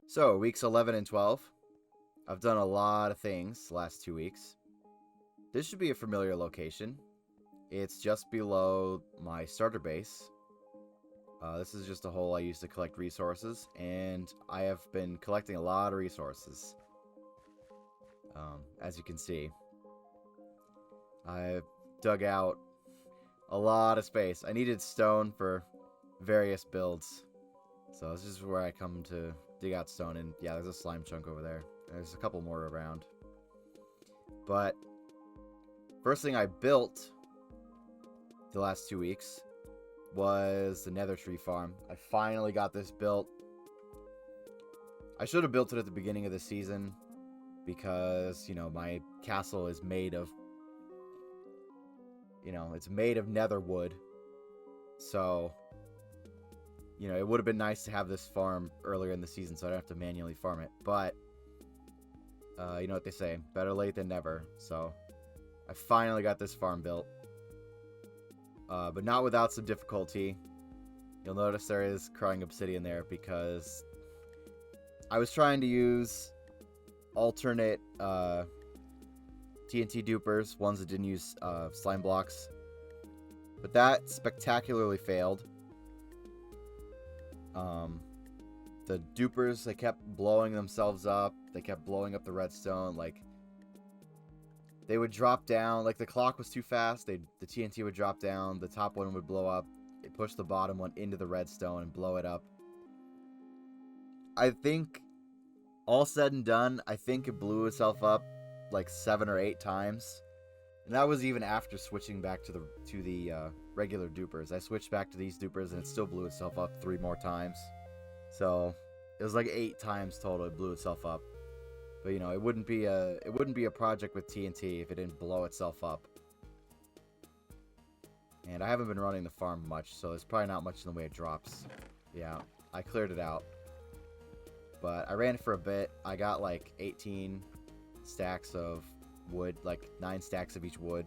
So, weeks 11 and 12. I've done a lot of things the last 2 weeks. This should be a familiar location. It's just below my starter base. This is just a hole I use to collect resources, and I have been collecting a lot of resources. As you can see, I've dug out a lot of space. I needed stone for various builds, so this is where I come to dig out stone. And yeah, there's a slime chunk over there. There's a couple more around. But first thing I built the last 2 weeks was the nether tree farm. I finally got this built. I should have built it at the beginning of the season because, my castle is made of, it's made of nether wood. So, it would have been nice to have this farm earlier in the season so I don't have to manually farm it. But, you know what they say, better late than never. So, I finally got this farm built. But not without some difficulty. You'll notice there is crying obsidian there because I was trying to use alternate TNT dupers, ones that didn't use slime blocks. But that spectacularly failed. The dupers, they kept blowing themselves up. They kept blowing up the redstone. They would drop down. The clock was too fast. The TNT would drop down. The top one would blow up. It pushed the bottom one into the redstone and blow it up. I think, all said and done, I think it blew itself up 7 or 8 times. And that was even after switching back to the regular dupers. I switched back to these dupers and it still blew itself up 3 more times. So it was 8 times total it blew itself up. But it wouldn't be a project with TNT if it didn't blow itself up. And I haven't been running the farm much, so there's probably not much in the way of drops. Yeah, I cleared it out. But I ran it for a bit. I got 18 stacks of wood, 9 stacks of each wood.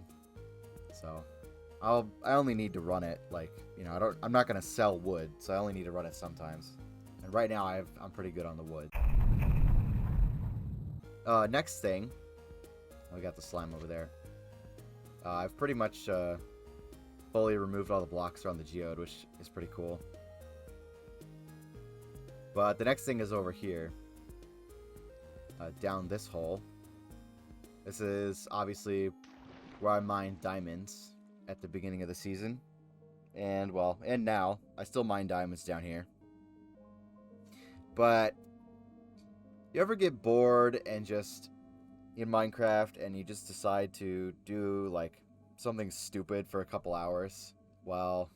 So I only need to run it I'm not gonna sell wood, so I only need to run it sometimes. And right now I'm pretty good on the wood. Next thing, we got the slime over there. I've pretty much fully removed all the blocks around the geode, which is pretty cool. But the next thing is over here, down this hole. This is obviously where I mined diamonds at the beginning of the season. And now, I still mine diamonds down here. But you ever get bored and just in Minecraft and you just decide to do something stupid for a couple hours? Well,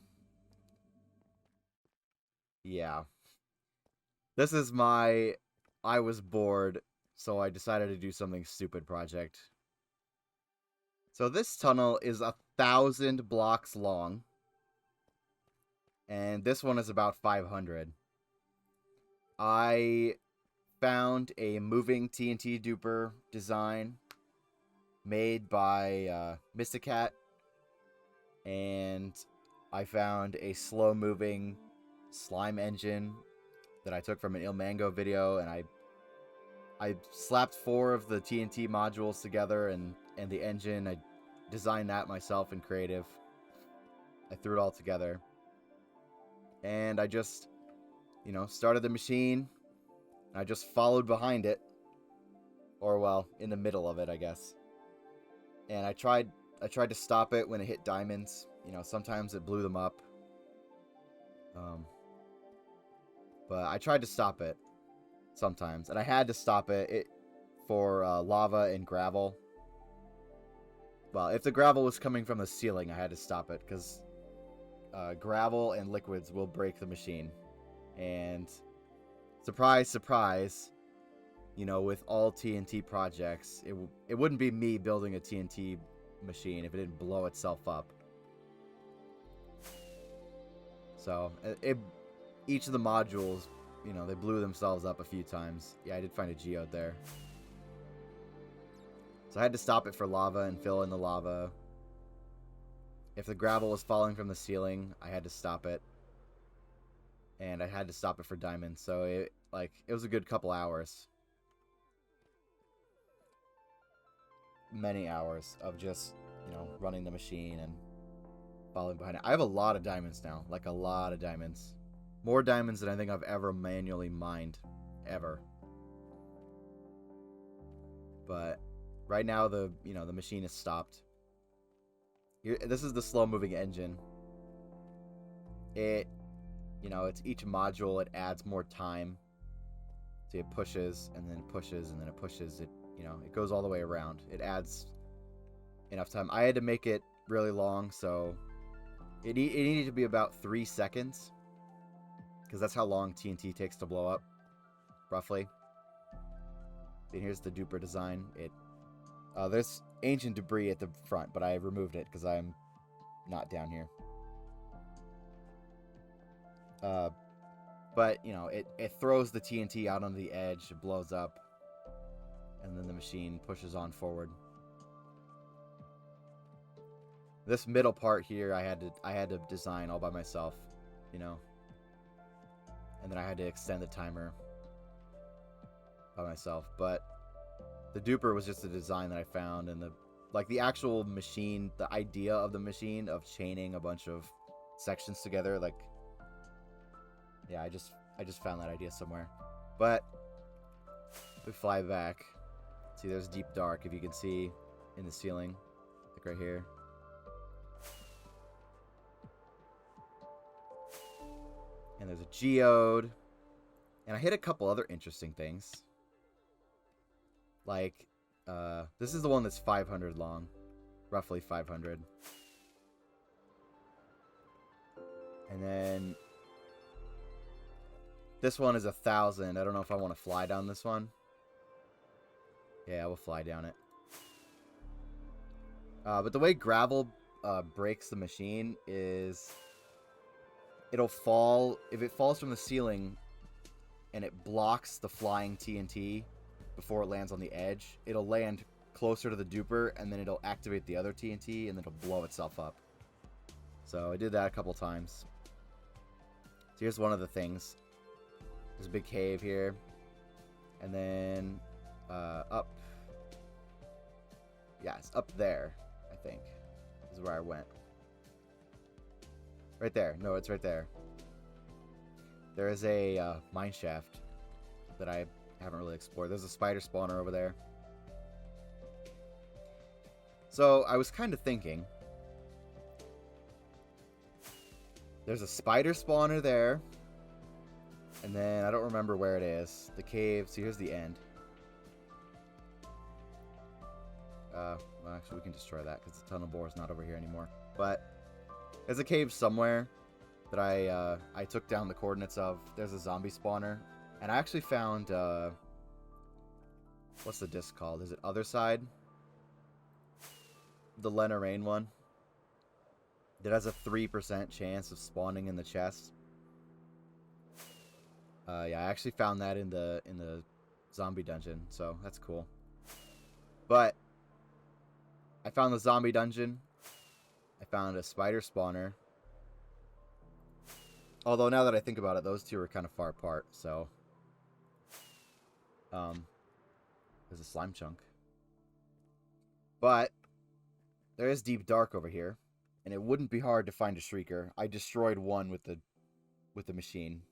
yeah. This is my I was bored, so I decided to do something stupid project. So this tunnel is 1,000 blocks long. And this one is about 500. I found a moving TNT duper design made by Mysticat, and I found a slow moving slime engine that I took from an Ilmango video, and I slapped 4 of the TNT modules together and the engine. I designed that myself in creative. I threw it all together, and I just started the machine. I just followed behind it, or in the middle of it, I guess. And I tried to stop it when it hit diamonds. Sometimes it blew them up. But I tried to stop it sometimes, and I had to stop it for lava and gravel. Well, if the gravel was coming from the ceiling, I had to stop it because gravel and liquids will break the machine. And surprise, surprise, with all TNT projects, it wouldn't be me building a TNT machine if it didn't blow itself up. So, each of the modules, they blew themselves up a few times. Yeah, I did find a geode there. So I had to stop it for lava and fill in the lava. If the gravel was falling from the ceiling, I had to stop it. And I had to stop it for diamonds. So Like, it was a good couple hours. Many hours of just, running the machine and following behind it. I have a lot of diamonds now. Like, a lot of diamonds. More diamonds than I think I've ever manually mined. Ever. But right now, the machine is stopped. Here, this is the slow-moving engine. It's each module, it adds more time. So it pushes, and then pushes, and then it pushes. It goes all the way around. It adds enough time. I had to make it really long, so it needed to be about 3 seconds. Because that's how long TNT takes to blow up, roughly. And here's the duper design. There's ancient debris at the front, but I removed it because I'm not down here. But, it throws the TNT out on the edge, it blows up, and then the machine pushes on forward. This middle part here, I had to design all by myself, and then I had to extend the timer by myself. But the duper was just a design that I found, and the actual machine, the idea of the machine of chaining a bunch of sections together, like, yeah, I just found that idea somewhere. But we fly back. See, there's deep dark, if you can see in the ceiling, like right here. And there's a geode. And I hit a couple other interesting things. Like, this is the one that's 500 long. Roughly 500. And then this one is 1,000. I don't know if I want to fly down this one. Yeah, we'll fly down it. But the way gravel breaks the machine is it'll fall. If it falls from the ceiling and it blocks the flying TNT before it lands on the edge, it'll land closer to the duper, and then it'll activate the other TNT, and then it'll blow itself up. So I did that a couple times. So here's one of the things. There's a big cave here. And then up. Yeah, it's up there, I think. This is where I went. Right there. No, it's right there. There is a mine shaft that I haven't really explored. There's a spider spawner over there. So I was kind of thinking. There's a spider spawner there. And then I don't remember where it is. The cave. See, here's the end. Well, actually, we can destroy that because the tunnel bore is not over here anymore. But there's a cave somewhere that I took down the coordinates of. There's a zombie spawner. And I actually found... what's the disc called? Is it Other Side? The Lena Rain one. That has a 3% chance of spawning in the chest. Yeah, I actually found that in the zombie dungeon, so that's cool. But I found the zombie dungeon. I found a spider spawner. Although now that I think about it, those two are kind of far apart, so there's a slime chunk. But there is deep dark over here, and it wouldn't be hard to find a shrieker. I destroyed one with the machine.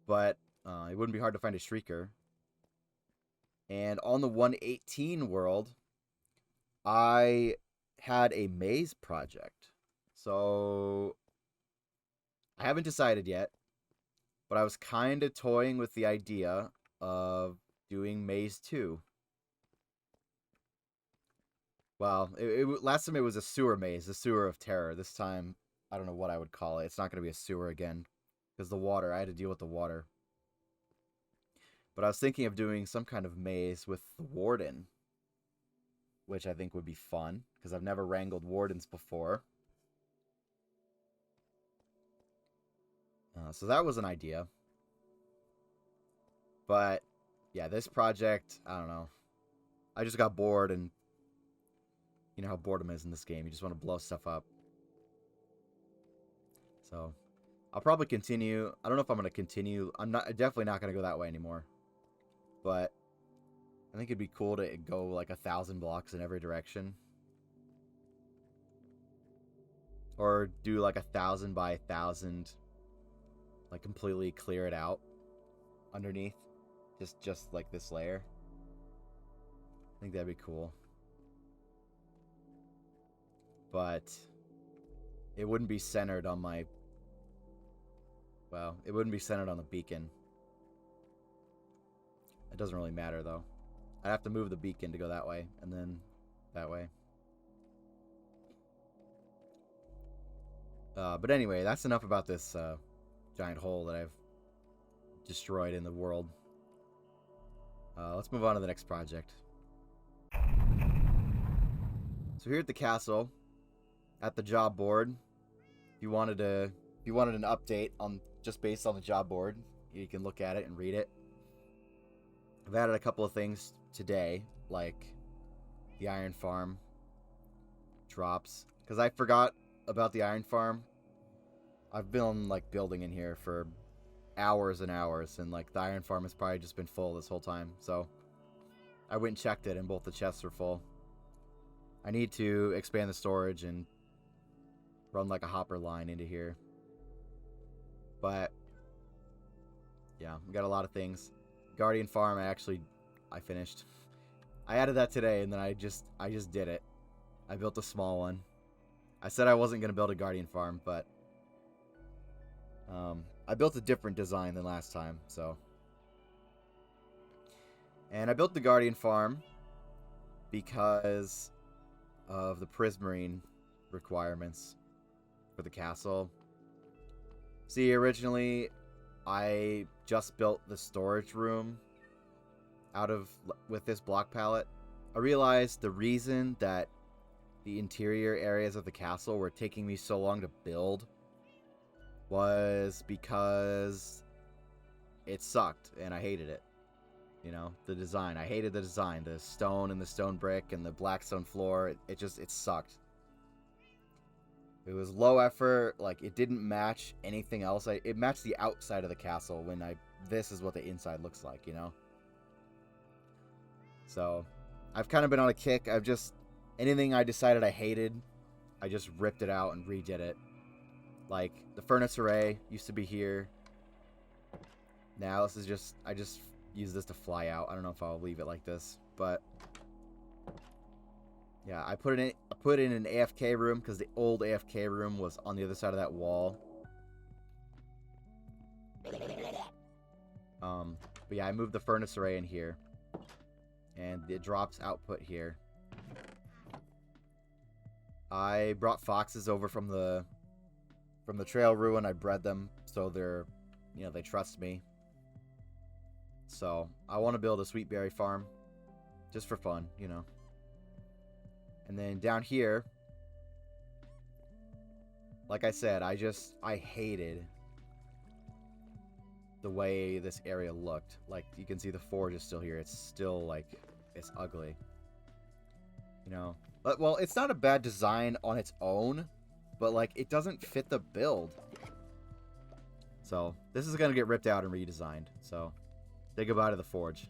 But it wouldn't be hard to find a shrieker. And on the 118 world, I had a maze project. So I haven't decided yet, but I was kind of toying with the idea of doing Maze 2. Well, last time it was a sewer maze, the sewer of terror. This time, I don't know what I would call it. It's not going to be a sewer again. Because the water, I had to deal with the water. But I was thinking of doing some kind of maze with the warden. Which I think would be fun. Because I've never wrangled wardens before. So that was an idea. But, yeah, this project, I don't know. I just got bored, and you know how boredom is in this game. You just want to blow stuff up. So I'll probably continue. I don't know if I'm going to continue. I'm definitely not going to go that way anymore. But I think it'd be cool to go like 1,000 blocks in every direction. Or do like 1,000 by 1,000. Like completely clear it out underneath. Just like this layer. I think that'd be cool. But it wouldn't be centered on my... Well, it wouldn't be centered on the beacon. It doesn't really matter, though. I'd have to move the beacon to go that way, and then that way. But anyway, that's enough about this giant hole that I've destroyed in the world. Let's move on to the next project. So here at the castle, at the job board, if you wanted an update on just based on the job board, you can look at it and read it. I've added a couple of things today, like the iron farm drops, because I forgot about the iron farm. I've been like building in here for hours and hours, and like the iron farm has probably just been full this whole time, so I went and checked it and both the chests are full. I need to expand the storage and run like a hopper line into here. But yeah, we got a lot of things. Guardian farm I finished. I added that today and then I just did it. I built a small one. I said I wasn't going to build a guardian farm, but I built a different design than last time, so. And I built the guardian farm because of the prismarine requirements for the castle. See, originally I just built the storage room with this block palette. I realized the reason that the interior areas of the castle were taking me so long to build was because it sucked and I hated it. You know, the design. I hated the design. The stone and the stone brick and the black stone floor. It sucked. It was low effort. Like, it didn't match anything else. It matched the outside of the castle when this is what the inside looks like, you know? So, I've kind of been on a kick. Anything I decided I hated, I just ripped it out and redid it. Like, the furnace array used to be here. Now, I just use this to fly out. I don't know if I'll leave it like this, but yeah, I put in an AFK room because the old AFK room was on the other side of that wall. But yeah, I moved the furnace array in here, and it drops output here. I brought foxes over from the trail ruin. I bred them so they trust me. So, I want to build a sweet berry farm. Just for fun, you know. And then down here, like I said, I hated the way this area looked. Like, you can see the forge is still here. It's still, like, it's ugly. You know? But, well, it's not a bad design on its own, but, like, it doesn't fit the build. So, this is going to get ripped out and redesigned. So, say goodbye to the forge.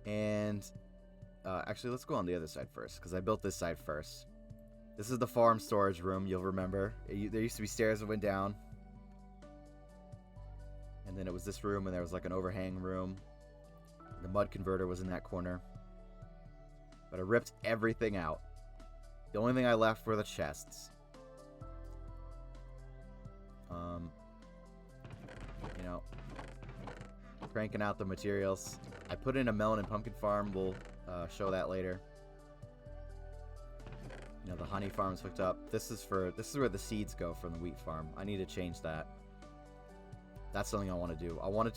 And actually, let's go on the other side first, because I built this side first. This is the farm storage room, you'll remember. There used to be stairs that went down. And then it was this room, and there was like an overhang room. The mud converter was in that corner. But I ripped everything out. The only thing I left were the chests. You know, cranking out the materials. I put in a melon and pumpkin farm. We'll show that later. You know, the honey farm's hooked up. This is where the seeds go from the wheat farm. I need to change that. That's something I want to do. I wanted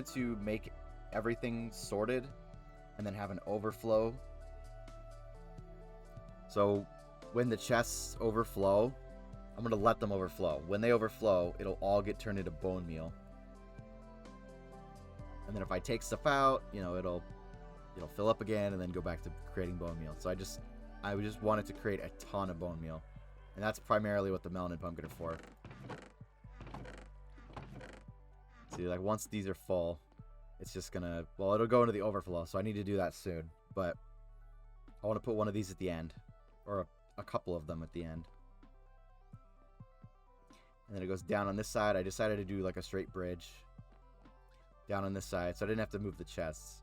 to make everything sorted and then have an overflow. So when the chests overflow, I'm going to let them overflow. When they overflow, it'll all get turned into bone meal. And then if I take stuff out, you know, it'll fill up again and then go back to creating bone meal. So I just wanted to create a ton of bone meal. And that's primarily what the melon and pumpkin are for. See, like, once these are full, it's just gonna... Well, it'll go into the overflow, so I need to do that soon. But I want to put one of these at the end. Or a couple of them at the end. And then it goes down on this side. I decided to do, like, a straight bridge. Down on this side, so I didn't have to move the chests.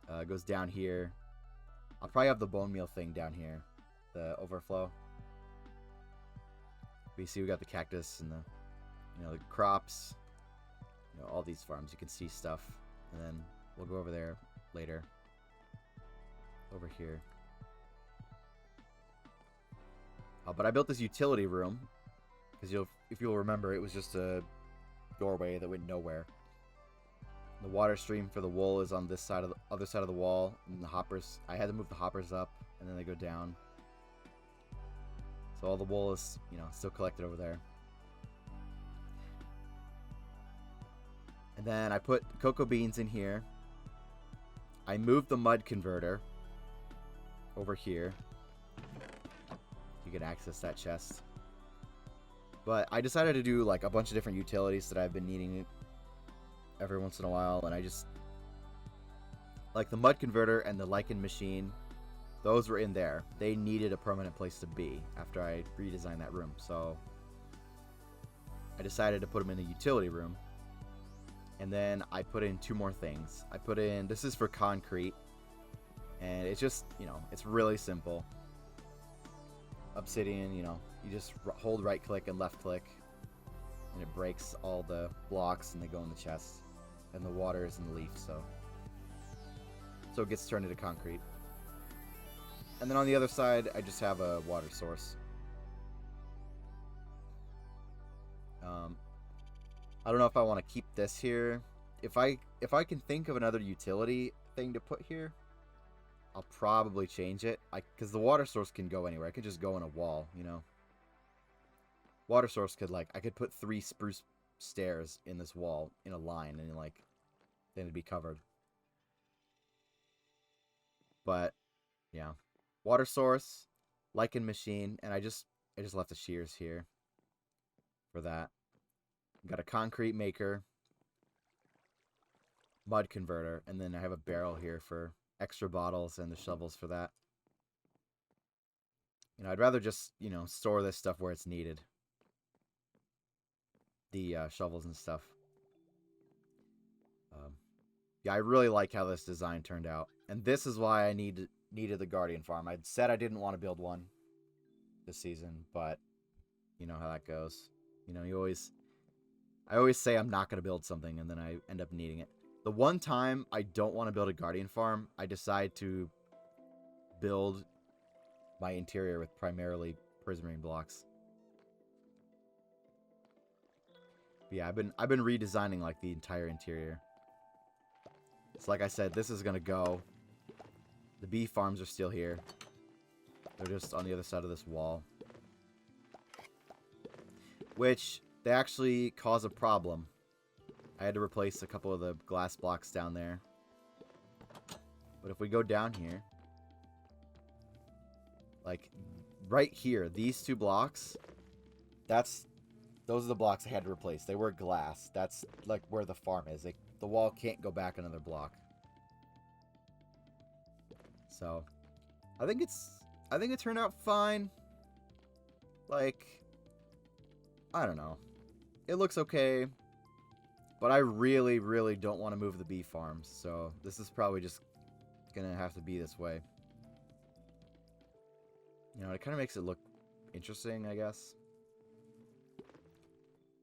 It goes down here. I'll probably have the bone meal thing down here. The overflow. But you see we got the cactus and the, you know, the crops. You know, all these farms. You can see stuff. And then we'll go over there later. Over here. But I built this utility room. Because if you'll remember, it was just a doorway that went nowhere. The water stream for the wool is on this side of the other side of the wall. And the hoppers, I had to move the hoppers up. And then they go down. So all the wool is, you know, still collected over there. And then I put cocoa beans in here. I moved the mud converter over here. You can access that chest. But I decided to do like a bunch of different utilities that I've been needing every once in a while. And I just... Like the mud converter and the lichen machine, those were in there. They needed a permanent place to be after I redesigned that room. So I decided to put them in a utility room. And then I put in two more things. I put in, this is for concrete. And it's just, you know, it's really simple. Obsidian, you know, you just hold right click and left click. And it breaks all the blocks and they go in the chest. And the water is in the leaf, so it gets turned into concrete. And then on the other side, I just have a water source. I don't know if I want to keep this here. If I can think of another utility thing to put here, I'll probably change it. Because the water source can go anywhere. I could just go in a wall, you know. Water source could, like, I could put 3 spruce stairs in this wall in a line, and like, then it'd be covered. But yeah, water source, lichen machine, and I just left the shears here for that. Got a concrete maker, mud converter, and then I have a barrel here for extra bottles and the shovels for that. You know, I'd rather just, you know, store this stuff where it's needed. The shovels and stuff. Yeah, I really like how this design turned out. And this is why I needed the Guardian Farm. I said I didn't want to build one this season, but you know how that goes. You know, I always say I'm not going to build something, and then I end up needing it. The one time I don't want to build a Guardian Farm, I decide to build my interior with primarily prismarine blocks. But yeah, I've been redesigning like the entire interior. So like I said, this is gonna go. The bee farms are still here. They're just on the other side of this wall. Which, they actually cause a problem. I had to replace a couple of the glass blocks down there. But if we go down here, like right here, these 2 blocks, those are the blocks I had to replace. They were glass. That's like where the farm is. The wall can't go back another block. So, I think it turned out fine. Like, I don't know. It looks okay. But I really, really don't want to move the bee farms. So, this is probably just gonna have to be this way. You know, it kind of makes it look interesting, I guess.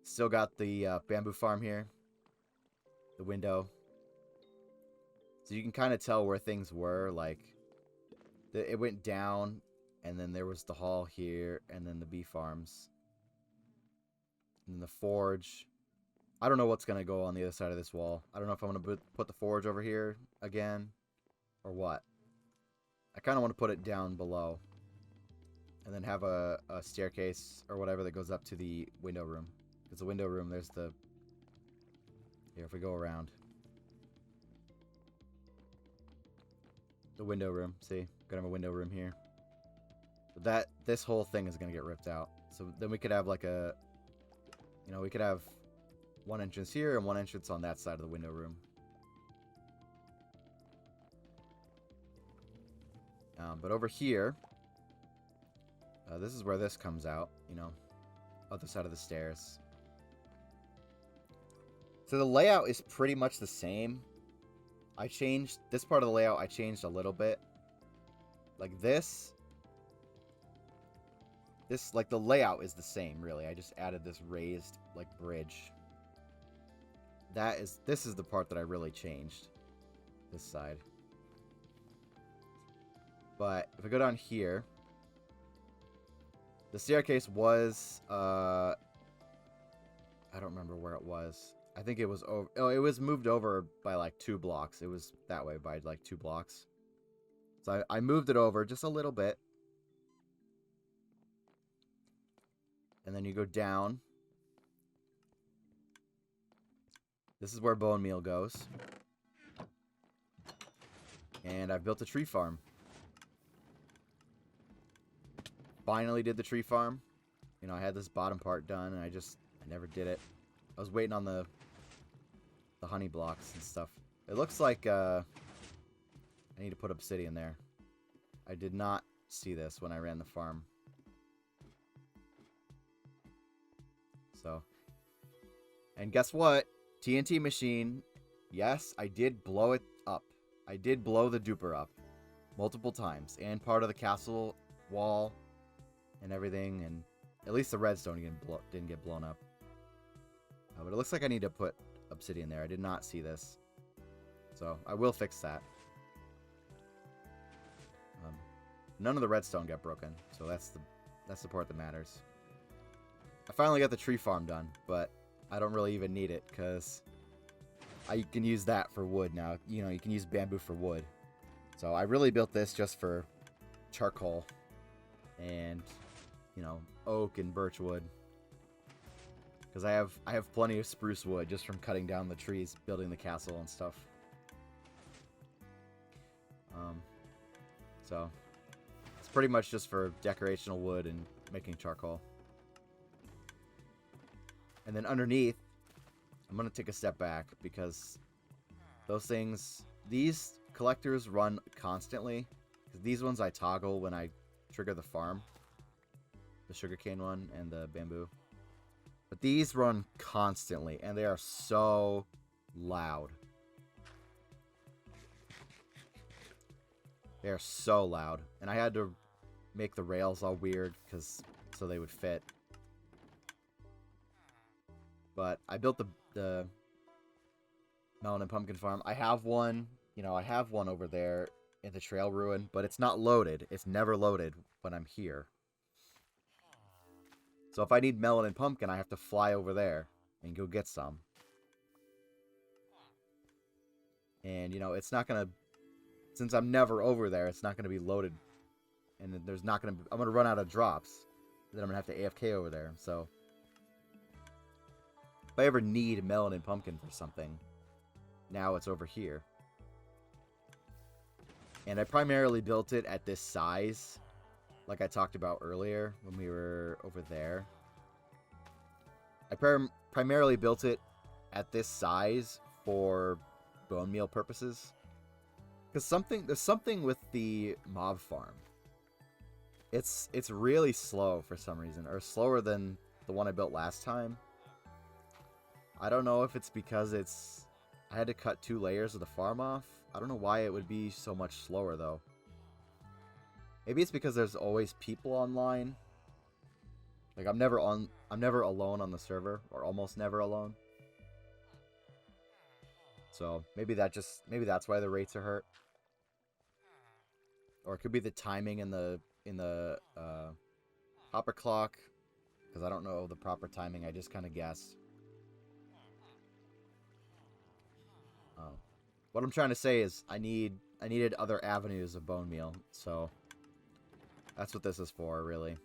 Still got the bamboo farm here. The window. So you can kind of tell where things were. Like, it went down, and then there was the hall here, and then the bee farms. And then the forge. I don't know what's going to go on the other side of this wall. I don't know if I'm going to put the forge over here again, or what. I kind of want to put it down below. And then have a staircase, or whatever, that goes up to the window room. Because the window room, there's the... Here, if we go around. The window room, see? Gonna have a window room here. This whole thing is gonna get ripped out. So then we could have like a, we could have one entrance here and one entrance on that side of the window room. But over here, this is where this comes out, other side of the stairs. So the layout is pretty much the same. I changed this part of the layout. I changed a little bit. Like this, like the layout is the same, really. I just added this raised, like, bridge. This is the part that I really changed. This side. But if I go down here, the staircase was, I don't remember where it was. I think it was over. Oh, it was moved over by like 2 blocks. It was that way by like 2 blocks. So I moved it over just a little bit. And then you go down. This is where bone meal goes. And I've built a tree farm. Finally did the tree farm. I had this bottom part done and I never did it. I was waiting on the honey blocks and stuff. It looks like I need to put obsidian there. I did not see this when I ran the farm. So, and guess what? TNT machine. Yes, I did blow it up. I did blow the duper up multiple times, and part of the castle wall and everything, and at least the redstone didn't get blown up. But it looks like I need to put obsidian there. I did not see this, so I will fix that. None of the redstone got broken, so that's the part that matters. I finally got the tree farm done, but I don't really even need it because I can use that for wood now. You can use bamboo for wood. So I really built this just for charcoal and oak and birch wood. Because I have plenty of spruce wood just from cutting down the trees, building the castle and stuff. So it's pretty much just for decorational wood and making charcoal. And then underneath, I'm going to take a step back because these collectors run constantly. These ones I toggle when I trigger the farm. The sugarcane one and the bamboo. But these run constantly, and they are so loud. They are so loud. And I had to make the rails all weird so they would fit. But I built the melon and pumpkin farm. I have one, I have one over there in the trail ruin, but it's not loaded. It's never loaded when I'm here. So if I need melon and pumpkin, I have to fly over there and go get some. And, it's not going to, since I'm never over there, it's not going to be loaded. And there's not going to, I'm going to run out of drops. Then I'm going to have to AFK over there. So if I ever need melon and pumpkin for something, now it's over here. And I primarily built it at this size, like I talked about earlier when we were over there. I primarily built it at this size for bone meal purposes. Because there's something with the mob farm. It's really slow for some reason, or slower than the one I built last time. I don't know if it's because I had to cut 2 layers of the farm off. I don't know why it would be so much slower though. Maybe it's because there's always people online. Like I'm never alone on the server, or almost never alone. So maybe that's why the rates are hurt. Or it could be the timing in the hopper clock, because I don't know the proper timing. I just kind of guessed. What I'm trying to say is I needed other avenues of bone meal, so that's what this is for, really.